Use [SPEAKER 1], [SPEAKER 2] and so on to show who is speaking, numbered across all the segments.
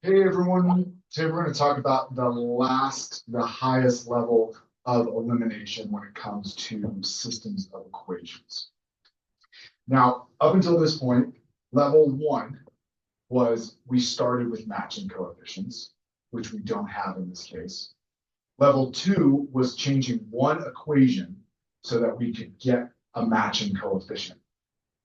[SPEAKER 1] Hey everyone, today we're going to talk about the highest level of elimination when it comes to systems of equations. Now, up until this point, level one was we started with matching coefficients, which we don't have in this case. Level two was changing one equation so that we could get a matching coefficient.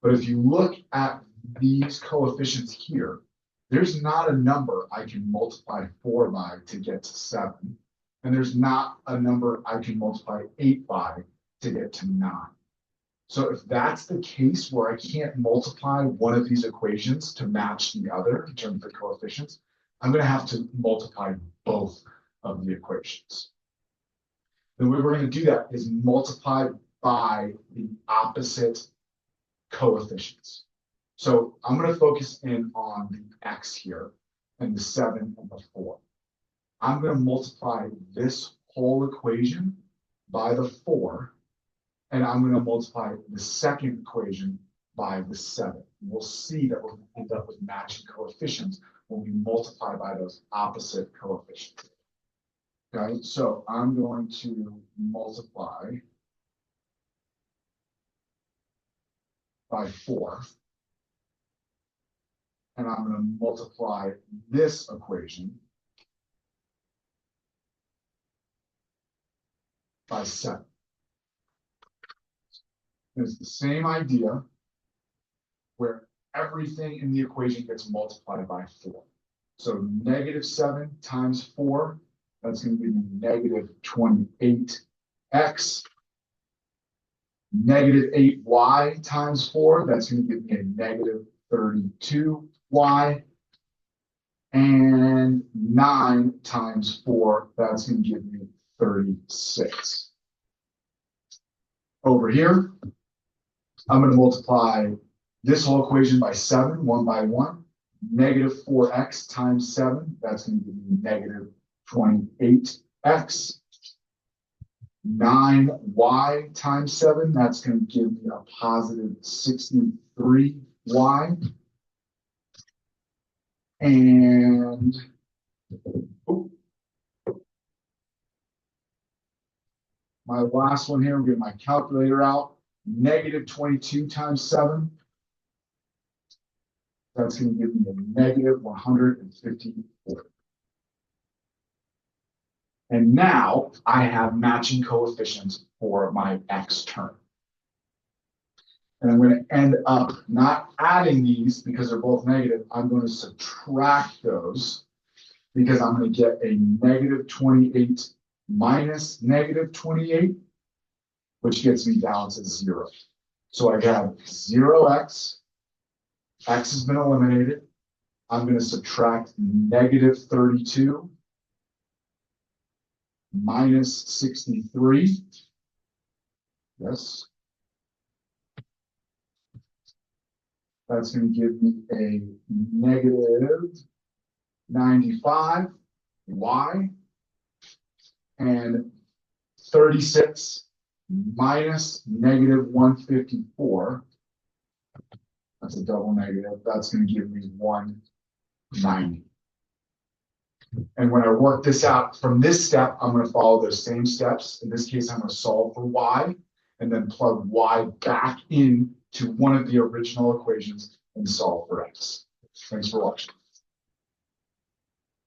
[SPEAKER 1] But if you look at these coefficients here, there's not a number I can multiply 4 by to get to 7. And there's not a number I can multiply 8 by to get to 9. So if that's the case where I can't multiply one of these equations to match the other in terms of the coefficients, I'm going to have to multiply both of the equations. The way we're going to do that is multiply by the opposite coefficients. So I'm going to focus in on the x here and the 7 and the 4. I'm going to multiply this whole equation by the 4, and I'm going to multiply the second equation by the 7. We'll see that we'll end up with matching coefficients when we multiply by those opposite coefficients. Okay, so I'm going to multiply by 4. And I'm going to multiply this equation by 7. It's the same idea where everything in the equation gets multiplied by 4. So negative 7 times 4, that's going to give me negative 28x. Negative 8y times 4, that's going to give me a negative 32y. And 9 times 4, that's going to give me 36. Over here, I'm going to multiply this whole equation by 7, 1 by 1. Negative 4x times 7, that's going to give me negative 28x. 9y times 7, that's going to give me a positive 63y. And my last one here, I'm getting my calculator out. Negative 22 times 7. That's going to give me a negative 154. And now I have matching coefficients for my x term. And I'm going to end up not adding these because they're both negative. I'm going to subtract those because I'm going to get a negative 28 minus negative 28, which gets me down to 0. So I have 0x. X has been eliminated. I'm going to subtract negative 32 minus 63. Yes. That's going to give me a negative 95y and 36 minus negative 154. That's a double negative. That's going to give me 190. And when I work this out from this step, I'm going to follow those same steps. In this case, I'm going to solve for y and then plug y back in to one of the original equations and solve for x. Thanks for watching.